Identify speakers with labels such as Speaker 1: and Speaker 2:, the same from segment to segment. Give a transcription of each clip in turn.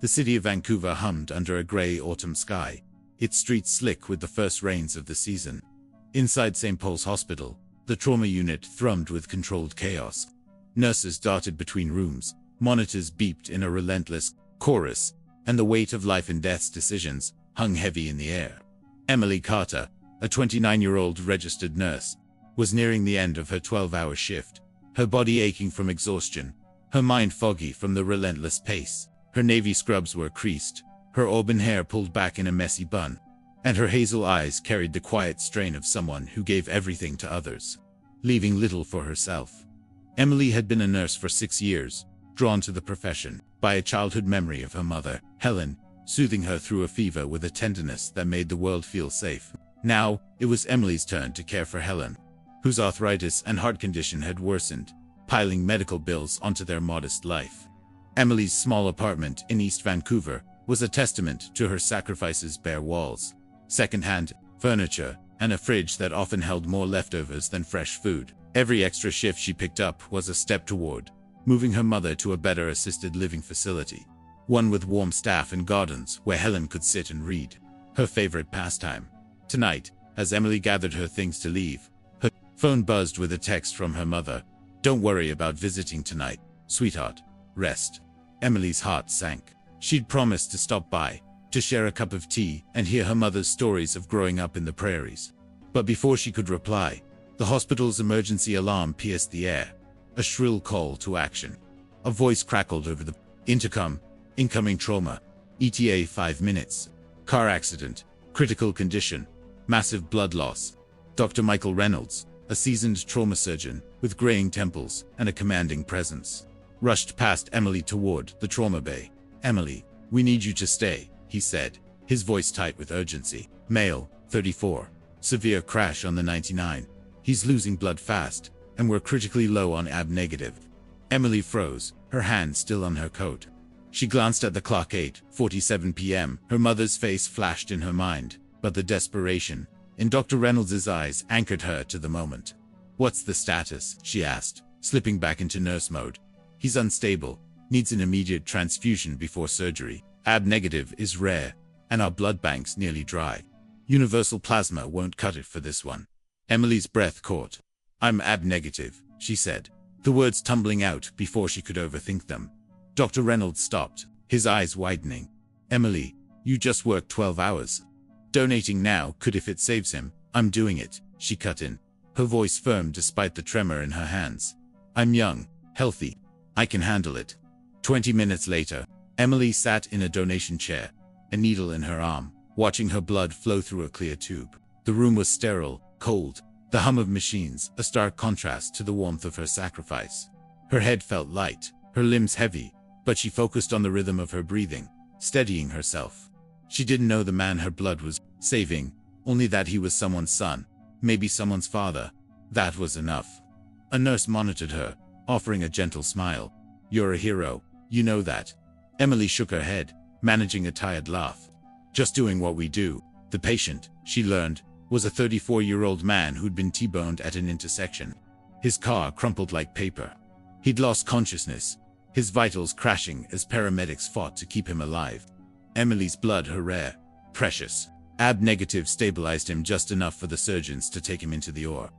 Speaker 1: The city of Vancouver hummed under a grey autumn sky, its streets slick with the first rains of the season. Inside St. Paul's Hospital, the trauma unit thrummed with controlled chaos. Nurses darted between rooms, monitors beeped in a relentless chorus, and the weight of life and death's decisions hung heavy in the air. Emily Carter, a 29-year-old registered nurse, was nearing the end of her 12-hour shift, her body aching from exhaustion, her mind foggy from the relentless pace. Her navy scrubs were creased, her auburn hair pulled back in a messy bun, and her hazel eyes carried the quiet strain of someone who gave everything to others, leaving little for herself. Emily had been a nurse for 6 years, drawn to the profession by a childhood memory of her mother, Helen, soothing her through a fever with a tenderness that made the world feel safe. Now, it was Emily's turn to care for Helen, whose arthritis and heart condition had worsened, piling medical bills onto their modest life. Emily's small apartment in East Vancouver was a testament to her sacrifices: bare walls, second-hand furniture, and a fridge that often held more leftovers than fresh food. Every extra shift she picked up was a step toward moving her mother to a better assisted living facility, one with warm staff and gardens where Helen could sit and read, her favorite pastime. Tonight, as Emily gathered her things to leave, her phone buzzed with a text from her mother. "Don't worry about visiting tonight, sweetheart. Rest." Emily's heart sank. She'd promised to stop by, to share a cup of tea and hear her mother's stories of growing up in the prairies. But before she could reply, the hospital's emergency alarm pierced the air, a shrill call to action. A voice crackled over the intercom: "Incoming trauma. ETA 5 minutes. Car accident. Critical condition. Massive blood loss." Dr. Michael Reynolds, a seasoned trauma surgeon with graying temples and a commanding presence, rushed past Emily toward the trauma bay. "Emily, we need you to stay," he said, his voice tight with urgency. "Male, 34. Severe crash on the 99. He's losing blood fast, and we're critically low on AB negative." Emily froze, her hand still on her coat. She glanced at the clock. 8:47 p.m. Her mother's face flashed in her mind, but the desperation in Dr. Reynolds' eyes anchored her to the moment. "What's the status?" she asked, slipping back into nurse mode. "He's unstable, needs an immediate transfusion before surgery. AB negative is rare, and our blood bank's nearly dry. Universal plasma won't cut it for this one." Emily's breath caught. "I'm AB negative," she said, the words tumbling out before she could overthink them. Dr. Reynolds stopped, his eyes widening. "Emily, you just worked 12 hours. Donating now could if it saves him." "I'm doing it," she cut in, her voice firm despite the tremor in her hands. "I'm young, healthy. I can handle it." 20 minutes later, Emily sat in a donation chair, a needle in her arm, watching her blood flow through a clear tube. The room was sterile, cold, the hum of machines a stark contrast to the warmth of her sacrifice. Her head felt light, her limbs heavy, but she focused on the rhythm of her breathing, steadying herself. She didn't know the man her blood was saving, only that he was someone's son, maybe someone's father. That was enough. A nurse monitored her, offering a gentle smile. "You're a hero, you know that." Emily shook her head, managing a tired laugh. "Just doing what we do." The patient, she learned, was a 34-year-old man who'd been T-boned at an intersection. His car crumpled like paper. He'd lost consciousness, his vitals crashing as paramedics fought to keep him alive. Emily's blood, her rare, precious AB negative, stabilized him just enough for the surgeons to take him into the OR.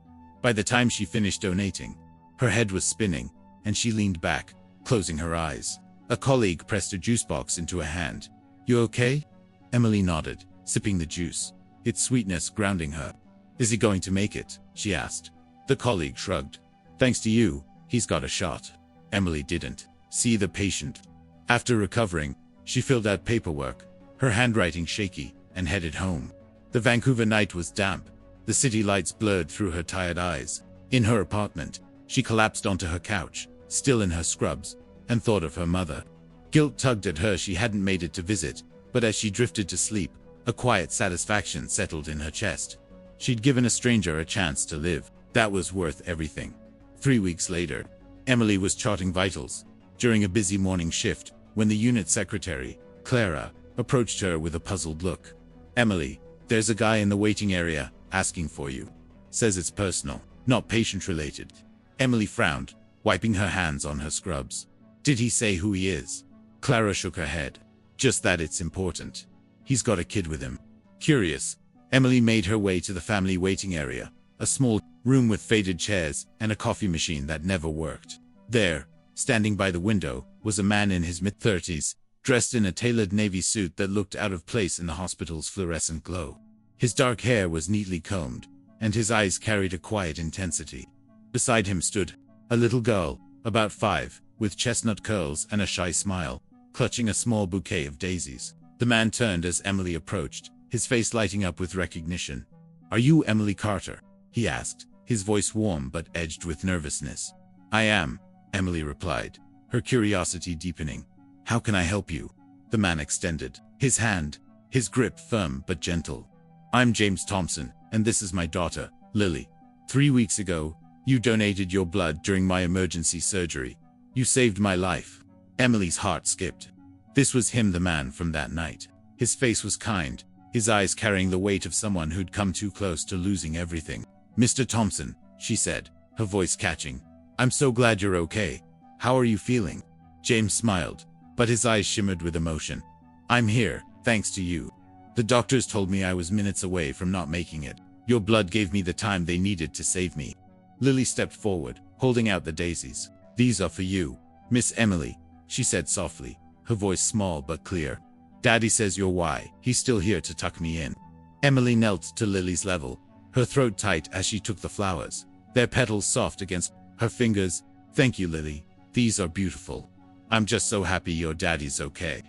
Speaker 1: By the time she finished donating, her head was spinning, and she leaned back, closing her eyes. A colleague pressed a juice box into her hand. "You okay?" Emily nodded, sipping the juice, its sweetness grounding her. "Is he going to make it?" she asked. The colleague shrugged. "Thanks to you, he's got a shot." Emily didn't see the patient. After recovering, she filled out paperwork, her handwriting shaky, and headed home. The Vancouver night was damp, the city lights blurred through her tired eyes. In her apartment, she collapsed onto her couch, still in her scrubs, and thought of her mother. Guilt tugged at her she hadn't made it to visit, but as she drifted to sleep, a quiet satisfaction settled in her chest. She'd given a stranger a chance to live. That was worth everything. 3 weeks later, Emily was charting vitals during a busy morning shift when the unit secretary, Clara, approached her with a puzzled look. "Emily, there's a guy in the waiting area asking for you. Says it's personal, not patient-related." Emily frowned, wiping her hands on her scrubs. "Did he say who he is?" Clara shook her head. Just that it's important. He's got a kid with him. Curious, Emily made her way to the family waiting area, a small room with faded chairs and a coffee machine that never worked. There, standing by the window, was a man in his mid-30s, dressed in a tailored navy suit that looked out of place in the hospital's fluorescent glow. His dark hair was neatly combed, and his eyes carried a quiet intensity. Beside him stood a little girl, about 5, with chestnut curls and a shy smile, clutching a small bouquet of daisies. The man turned as Emily approached, his face lighting up with recognition. "Are you Emily Carter?" he asked, his voice warm but edged with nervousness. "I am," Emily replied, her curiosity deepening. "How can I help you?" The man extended his hand, his grip firm but gentle. "I'm James Thompson, and this is my daughter, Lily. 3 weeks ago, you donated your blood during my emergency surgery. You saved my life." Emily's heart skipped. This was him, the man from that night. His face was kind, his eyes carrying the weight of someone who'd come too close to losing everything. "Mr. Thompson," she said, her voice catching. "I'm so glad you're okay. How are you feeling?" James smiled, but his eyes shimmered with emotion. "I'm here, thanks to you. The doctors told me I was minutes away from not making it. Your blood gave me the time they needed to save me." Lily stepped forward, holding out the daisies. "These are for you, Miss Emily," she said softly, her voice small but clear. "Daddy says you're why he's still here to tuck me in." Emily knelt to Lily's level, her throat tight as she took the flowers, their petals soft against her fingers. "Thank you, Lily. These are beautiful. I'm just so happy your daddy's okay."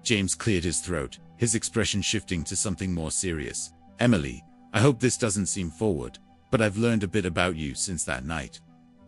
Speaker 1: James cleared his throat, his expression shifting to something more serious. "Emily, I hope this doesn't seem forward, but I've learned a bit about you since that night.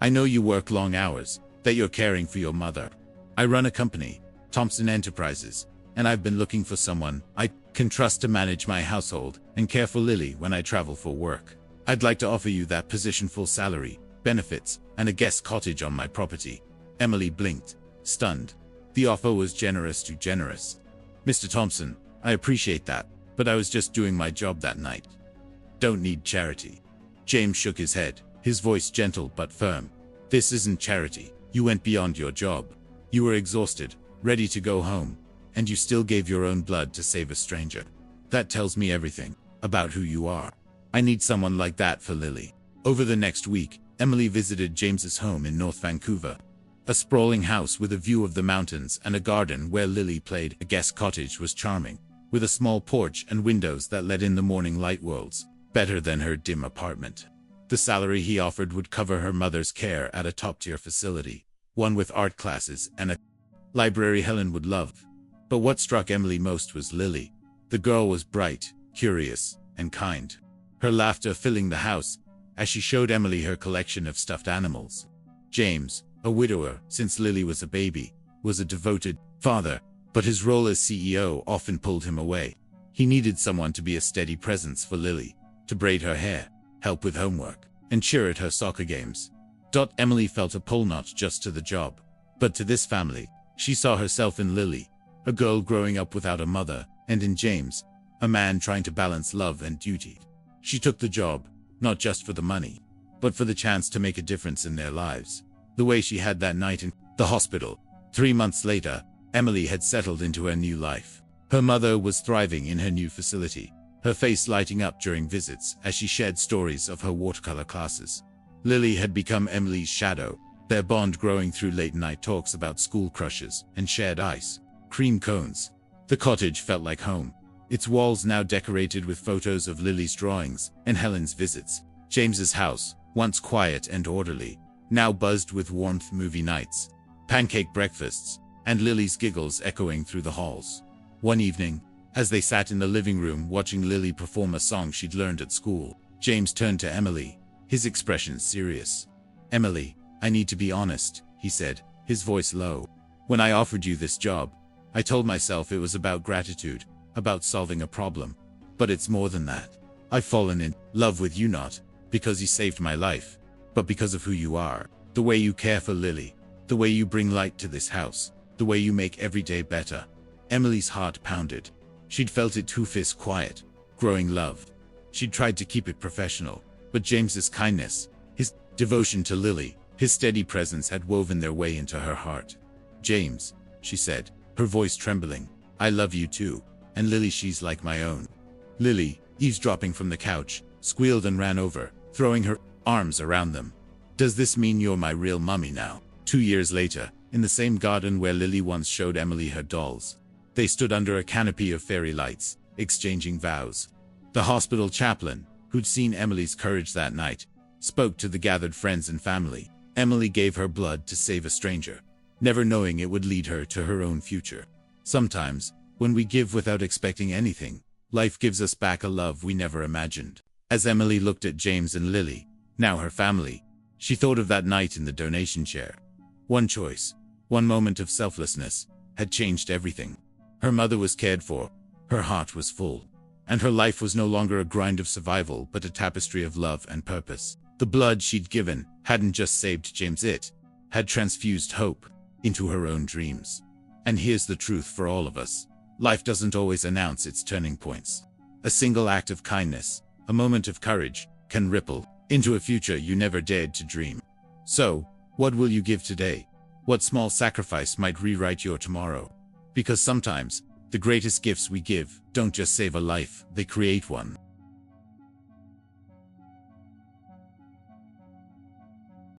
Speaker 1: I know you work long hours, that you're caring for your mother. I run a company, Thompson Enterprises, and I've been looking for someone I can trust to manage my household and care for Lily when I travel for work. I'd like to offer you that position, full salary, benefits, and a guest cottage on my property." Emily blinked, stunned. The offer was generous too generous. "Mr. Thompson, I appreciate that, but I was just doing my job that night. Don't need charity." James shook his head, his voice gentle but firm. "This isn't charity. You went beyond your job. You were exhausted, ready to go home, and you still gave your own blood to save a stranger. That tells me everything about who you are. I need someone like that for Lily." Over the next week, Emily visited James's home in North Vancouver. A sprawling house with a view of the mountains and a garden where Lily played. A guest cottage was charming, with a small porch and windows that let in the morning light worlds, better than her dim apartment. The salary he offered would cover her mother's care at a top-tier facility, one with art classes and a library Helen would love. But what struck Emily most was Lily. The girl was bright, curious, and kind, her laughter filling the house as she showed Emily her collection of stuffed animals. James, a widower since Lily was a baby, was a devoted father, but his role as CEO often pulled him away. He needed someone to be a steady presence for Lily, to braid her hair, help with homework, and cheer at her soccer games. Emily felt a pull not just to the job, but to this family. She saw herself in Lily, a girl growing up without a mother, and in James, a man trying to balance love and duty. She took the job, not just for the money, but for the chance to make a difference in their lives, the way she had that night in the hospital. 3 months later, Emily had settled into her new life. Her mother was thriving in her new facility, her face lighting up during visits as she shared stories of her watercolor classes. Lily had become Emily's shadow, their bond growing through late-night talks about school crushes and shared ice cream cones. The cottage felt like home, its walls now decorated with photos of Lily's drawings and Helen's visits. James's house, once quiet and orderly, now buzzed with warmth, movie nights, pancake breakfasts, and Lily's giggles echoing through the halls. One evening, as they sat in the living room watching Lily perform a song she'd learned at school, James turned to Emily, his expression serious. "Emily, I need to be honest," he said, his voice low. "When I offered you this job, I told myself it was about gratitude, about solving a problem. But it's more than that. I've fallen in love with you not because you saved my life, but because of who you are, the way you care for Lily, the way you bring light to this house, the way you make every day better." Emily's heart pounded. She'd felt it too fierce, quiet, growing love. She'd tried to keep it professional, but James's kindness, his devotion to Lily, his steady presence had woven their way into her heart. "James," she said, her voice trembling, I love you too. And Lily, she's like my own. Lily, eavesdropping from the couch, squealed and ran over, throwing her arms around them. Does this mean you're my real mummy now? 2 years later, in the same garden where Lily once showed Emily her dolls, they stood under a canopy of fairy lights, exchanging vows. The hospital chaplain, who'd seen Emily's courage that night, spoke to the gathered friends and family. Emily gave her blood to save a stranger, never knowing it would lead her to her own future. Sometimes, when we give without expecting anything, life gives us back a love we never imagined. As Emily looked at James and Lily, now her family, she thought of that night in the donation chair. One choice, one moment of selflessness, had changed everything. Her mother was cared for, her heart was full, and her life was no longer a grind of survival but a tapestry of love and purpose. The blood she'd given hadn't just saved James, it had transfused hope into her own dreams. And here's the truth for all of us. Life doesn't always announce its turning points. A single act of kindness, a moment of courage, can ripple into a future you never dared to dream. So, what will you give today? What small sacrifice might rewrite your tomorrow? Because sometimes, the greatest gifts we give don't just save a life, they create one.